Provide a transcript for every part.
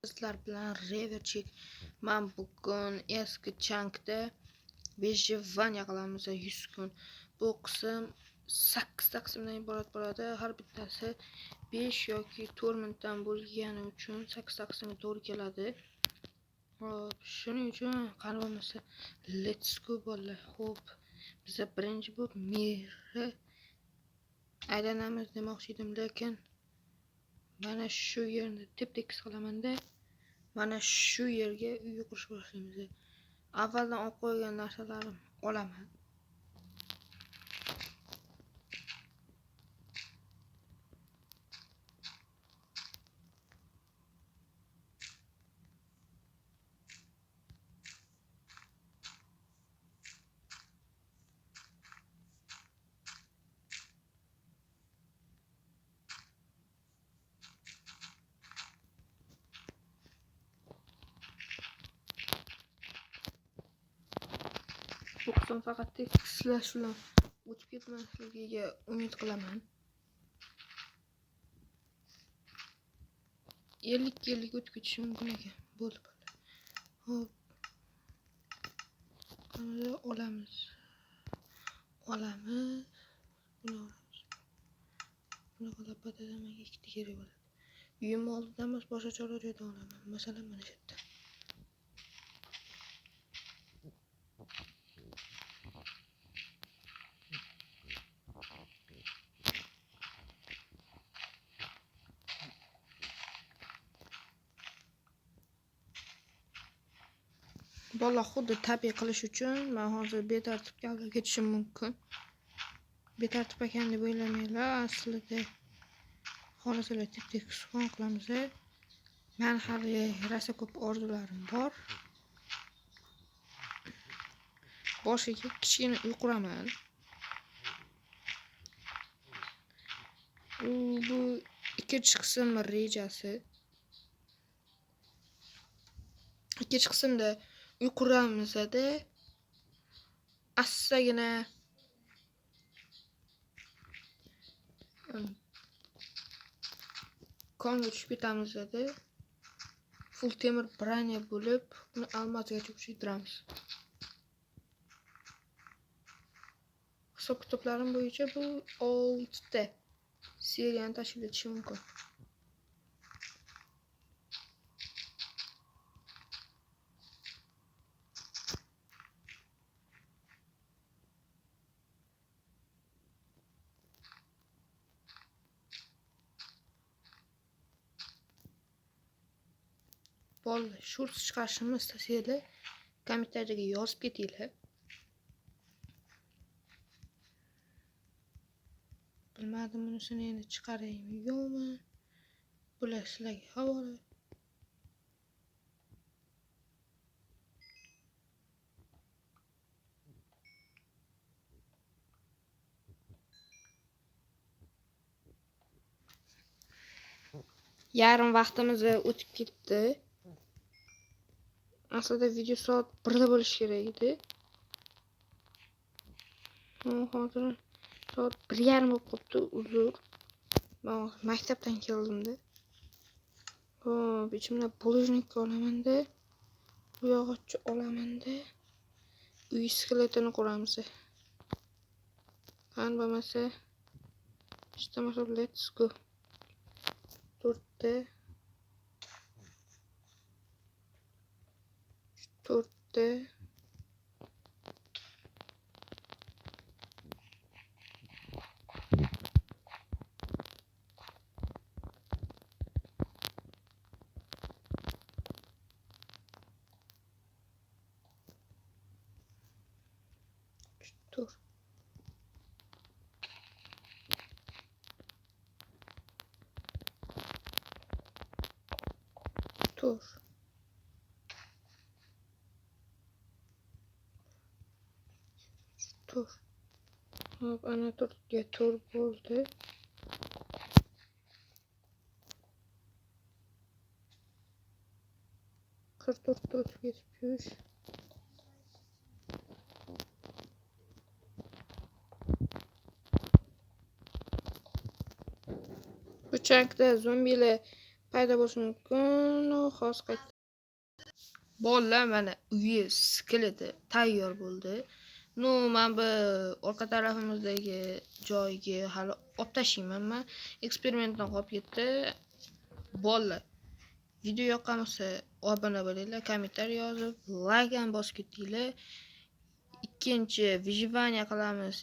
Sizlar bilan Reverchik. Men bugun eski chankda Vanya qilamiz 100 kun. Bu qism 8 qismdan iborat bo'ladi. Har bittasi 5 yoki 4 minutdan bo'lgani uchun 8 qismga to'g'ri keladi. Xo'p, shuning uchun qani bo'lmasa let's go bolalar. Xo'p, biz birinchi bu mirni aylanamiz demoqchi edim, lekin mana shu yerni tep-tekis qilaman-da. Mana shu yerga uy qurish boshlaymiz. Avvaldan olib qo'ygan narsalarim olaman. Bu qism faqat tekislash bilan o'tib ketmasligiga umid qilaman. 50 yillik o'tib ketishi mumkin ekan. Bo'ldi. Hop. Qani olamiz. Buni qilib batadaman ikkita kerak bo'ladi. Uyim oldidan emas, boshqa joyda olaman. Masalan, mana shu yerda. Bola xuddi tabiiy qilish uchun men hozir betartibga olib ketishim mumkin. Betartib ekan deb o'ylamanglar, aslida xohlasalar tep-tekis qilamiz. Men hali rosa ko'p orzularim bor. Boshiga kichkina uy quraman. Bu ikkinchi qism rejasi. Ikkinchi qismda uy quramizda assagina konga tushib ketamizda full temir branya bo'lib, uni almazgacha kuchaytiramiz. Hisob kitoblarim bo'yicha bu 6 ta seriyani tashkil etishi mumkin. Bolalar, short chiqarishimni istasanglar, kommentariyga yozib ketinglar. Bilmadim bunisini endi chiqaraymi yo'qmi? Bular sizlarga havola. Yarim vaqtimiz o'tib ketdi. Aslida video soat 1da bo'lishi kerak edi. Hozir soat 1:30 bo'lib qopti, uzr. Men maktabdan keldim-da. Xo'p, ichimda bulojnik olaman-da. Bu yog'ochni olaman-da. Uy skeletini quramiz. Qani bo'lmasa, ishtamasa let's go. 4 ta 4 ta tur. Hop, ana 4ga 4 bo'ldi. To'rtga o'tib ketibmiz. Bu chankda zombilar paydo bo'lishi mumkin. Xos qaytdi. Bolalar mana uyi skeleti tayyor bo'ldi. Men bu orqa tarafimizdagi joyga hali olib tashlayman. Eksperimentdan qolib ketdi. Bolalar, video yoqqan bo'lsa obuna bo'linglar, kommentariy yozib, like ham bosib ketinglar. Ikkinchi vijivaniya qilamiz.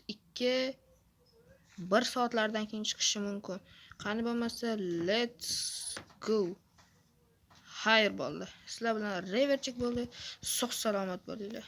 1 soatlardan keyin chiqishi mumkin. Qani bo'lmasa, let's go. Xayr bolalar. Sizlar bilan reverchik bo'ldi. Sog' salomat bo'linglar.